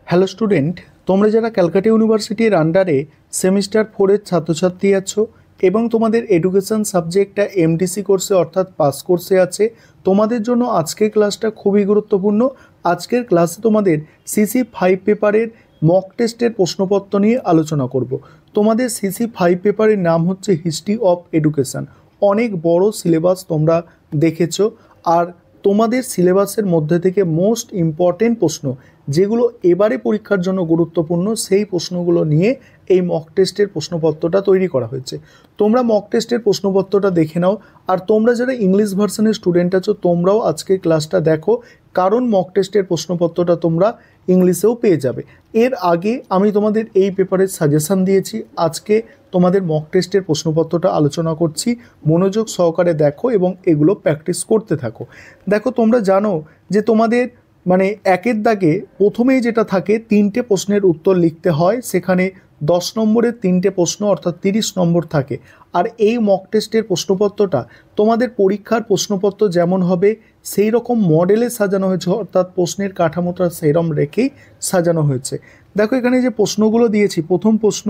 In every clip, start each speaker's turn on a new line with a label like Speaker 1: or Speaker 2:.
Speaker 1: Hello student, তোমরা যারা ক্যালকাটা ইউনিভার্সিটির আন্ডারে সেমিস্টার 4-এর ছাত্রছাত্রী আছো এবং তোমাদের এডুকেশন সাবজেক্টটা এমডিসি কোর্সে অর্থাৎ পাস কোর্সে আছে, তোমাদের জন্য আজকের ক্লাসটা খুবই গুরুত্বপূর্ণ। আজকের ক্লাসে তোমাদের CC5 পেপারের মক টেস্টের প্রশ্নপত্র নিয়ে আলোচনা করব। তোমাদের CC5 পেপারের নাম হচ্ছে হিস্ট্রি অফ এডুকেশন। অনেক বড় সিলেবাস তোমরা দেখেছো, আর তোমাদের সিলেবাসের মধ্যে থেকে মোস্ট ইম্পর্টেন্ট প্রশ্ন যেগুলো এবারে পরীক্ষার জন্য গুরুত্বপূর্ণ, সেই প্রশ্নগুলো নিয়ে এই মক টেস্টের প্রশ্নপত্রটা তৈরি করা হয়েছে। তোমরা মক টেস্টের প্রশ্নপত্রটা দেখে নাও, আর তোমরা যারা ইংলিশ ভার্সনের স্টুডেন্ট আছো তোমরাও আজকে ক্লাসটা দেখো, কারণ মক টেস্টের প্রশ্নপত্রটা তোমরা ইংলিশেও পেয়ে যাবে। এর আগে আমি তোমাদের এই পেপারের সাজেশান দিয়েছি, আজকে তোমাদের মক টেস্টের প্রশ্নপত্রটা আলোচনা করছি। মনোযোগ সহকারে দেখো এবং এগুলো প্র্যাকটিস করতে থাকো। দেখো, তোমরা জানো যে তোমাদের একের দাগে প্রথমেই যেটা থাকে 3টে প্রশ্নের উত্তর লিখতে হয়, সেখানে 10 নম্বরের 3টে প্রশ্ন অর্থাৎ 30 নম্বর থাকে। আর এই মক টেস্টের প্রশ্নপত্রটা তোমাদের পরীক্ষার প্রশ্নপত্র যেমন হবে সেই রকম মডেলে সাজানো হয়েছে, অর্থাৎ প্রশ্নের কাঠামোটা সেইরকম রেখেই সাজানো হয়েছে। দেখো, এখানে যে প্রশ্নগুলো দিয়েছি, প্রথম প্রশ্ন,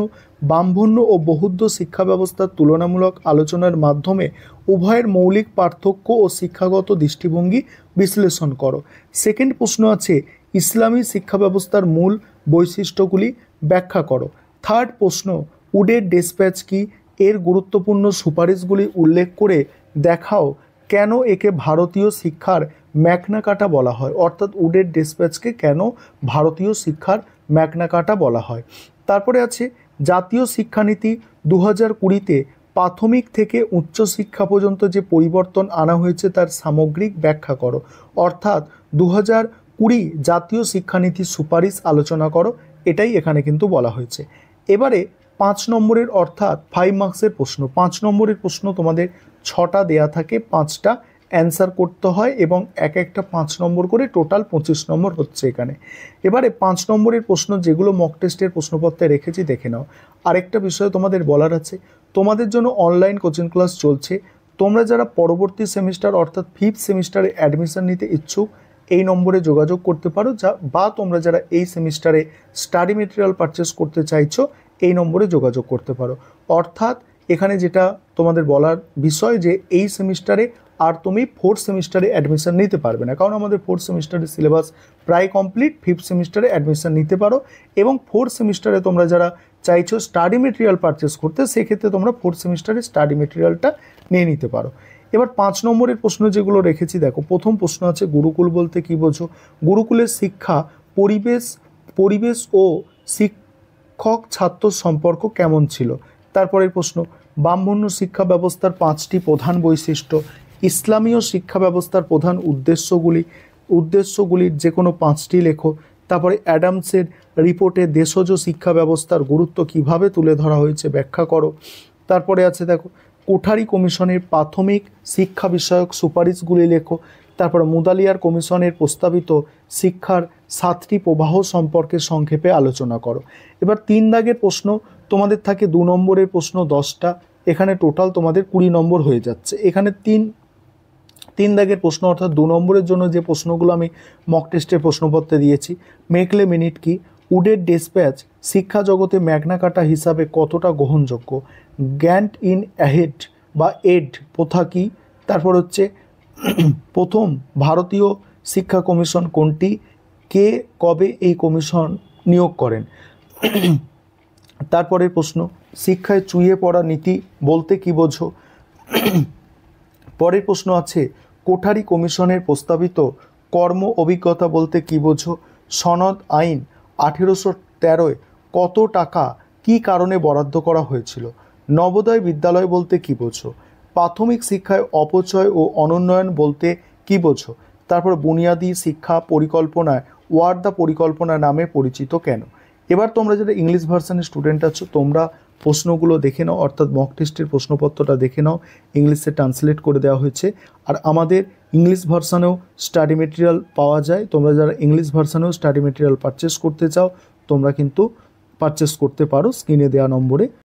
Speaker 1: ব্রাহ্মণ্য ও বৌদ্ধ শিক্ষা ব্যবস্থার তুলনামূলক আলোচনার মাধ্যমে উভয়ের মৌলিক পার্থক্য ও শিক্ষাগত দৃষ্টিভঙ্গি বিশ্লেষণ করো। সেকেন্ড প্রশ্ন আছে, ইসলামী শিক্ষা ব্যবস্থার মূল বৈশিষ্ট্যগুলি ব্যাখ্যা করো। থার্ড প্রশ্ন, উডের ডেসপ্যাচ কি, এর গুরুত্বপূর্ণ সুপারিশগুলি উল্লেখ করে দেখাও কেন একে ভারতীয় শিক্ষার ম্যাগনা কার্টা বলা হয়, অর্থাৎ উডের ডেসপ্যাচকে কেন ভারতীয় শিক্ষার ম্যাগনা কার্টা বলা হয়। তারপরে আছে, জাতীয় শিক্ষানীতি 2020-তে প্রাথমিক থেকে উচ্চশিক্ষা পর্যন্ত যে পরিবর্তন আনা হয়েছে তার সামগ্রিক ব্যাখ্যা করো, অর্থাৎ 2020 জাতীয় শিক্ষানীতির সুপারিশ আলোচনা করো, এটাই এখানে কিন্তু বলা হয়েছে। এবারে 5 নম্বরের অর্থাৎ 5 মার্কসের প্রশ্ন। 5 নম্বরের প্রশ্ন তোমাদের 6টা দেয়া থাকে, 5টা অ্যান্সার করতে হয় এবং এক একটা 5 নম্বর করে টোটাল 25 নম্বর হচ্ছে এখানে। এবারে 5 নম্বরের প্রশ্ন যেগুলো মক টেস্টের প্রশ্নপত্রে রেখেছি দেখে নাও। আরেকটা বিষয় তোমাদের বলার আছে, তোমাদের জন্য অনলাইন কোচিং ক্লাস চলছে। তোমরা যারা পরবর্তী সেমিস্টার অর্থাৎ 5th সেমিস্টারে অ্যাডমিশন নিতে ইচ্ছুক এই নম্বরে যোগাযোগ করতে পারো, বা তোমরা যারা এই সেমিস্টারে স্টাডি মেটেরিয়াল পারচেস করতে চাইছো এই নম্বরে যোগাযোগ করতে পারো। অর্থাৎ এখানে যেটা তোমাদের বলার বিষয় যে এই সেমিস্টারে আর তুমি 4th সেমিস্টারে অ্যাডমিশন নিতে পারবে না, কারণ আমাদের 4th সেমিস্টারের সিলেবাস প্রায় কমপ্লিট। 5th সেমিস্টারে অ্যাডমিশন নিতে পারো এবং 4th সেমিস্টারে তোমরা যারা চাইছো স্টাডি মেটেরিয়াল পারচেস করতে, সেক্ষেত্রে তোমরা 4th সেমিস্টারে স্টাডি মেটেরিয়ালটা নিয়ে নিতে পারো। এবার 5 নম্বরের প্রশ্ন যেগুলো রেখেছি দেখো, প্রথম প্রশ্ন আছে, গুরুকুল বলতে কী বোঝো? গুরুকুলের শিক্ষা পরিবেশ ও শিক্ষক ছাত্র সম্পর্ক কেমন ছিল? তারপরের প্রশ্ন, ব্রাহ্মণ্য শিক্ষা ব্যবস্থার 5টি প্রধান বৈশিষ্ট্য। ইসলামীয় শিক্ষা ব্যবস্থার প্রধান উদ্দেশ্যগুলির যে কোনো 5টি লেখো। তারপরে অ্যাডামসের রিপোর্টে দেশজ শিক্ষা ব্যবস্থার গুরুত্ব কিভাবে তুলে ধরা হয়েছে ব্যাখ্যা করো। তারপরে আছে দেখো, কোঠারি কমিশনের প্রাথমিক শিক্ষা বিষয়ক সুপারিশগুলি লেখো। তারপর মুদালিয়ার কমিশনের প্রস্তাবিত শিক্ষার 7টি প্রবাহ সম্পর্কে সংক্ষেপে আলোচনা করো। এবার 3 দাগের প্রশ্ন তোমাদের থাকে 2 নম্বরের প্রশ্ন 10টা, এখানে টোটাল তোমাদের 20 নম্বর হয়ে যাচ্ছে। এখানে তিন দাগের প্রশ্ন অর্থাৎ 2 নম্বরের জন্য যে প্রশ্নগুলো আমি মক টেস্টের প্রশ্নপত্রে দিয়েছি, মেকলে মিনিট কি, উডের ডেসপ্যাচ শিক্ষা জগতে ম্যাগনা কার্টা হিসাবে কতটা গ্রহণযোগ্য, গ্র্যান্ট ইন অ্যাহেড বা এড প্রথা কী, তারপর হচ্ছে প্রথম ভারতীয় শিক্ষা কমিশন কোনটি, কে কবে এই কমিশন নিয়োগ করেন। তারপরের প্রশ্ন, শিক্ষায় চুইয়ে পড়া নীতি বলতে কী বোঝো। পরের প্রশ্ন আছে, কোঠারি কমিশনের প্রস্তাবিত কর্ম অভিজ্ঞতা বলতে কী বোঝো। সনদ আইন 1813 কত টাকা কী কারণে বরাদ্দ করা হয়েছিল। নবোদয় বিদ্যালয় বলতে কী বোঝো। প্রাথমিক শিক্ষায় অপচয় ও অনুন্নয়ন বলতে কী বোঝো। তারপর বুনিয়াদী শিক্ষা পরিকল্পনায় ওয়ার্ধা পরিকল্পনা নামে পরিচিত কেন। এবার তোমরা যারা ইংলিশ ভার্সনের স্টুডেন্ট আছো তোমরা প্রশ্নগুলো দেখে নাও, অর্থাৎ মক টেস্টের প্রশ্নপত্রটা দেখে নাও, ইংলিশে ট্রান্সলেট করে দেওয়া হয়েছে। আর আমাদের ইংলিশ ভার্সানেও স্টাডি মেটেরিয়াল পাওয়া যায়, তোমরা যারা ইংলিশ ভার্সানেও স্টাডি মেটেরিয়াল পারচেস করতে চাও তোমরা কিন্তু পারচেস করতে পারো স্ক্রিনে দেওয়া নম্বরে।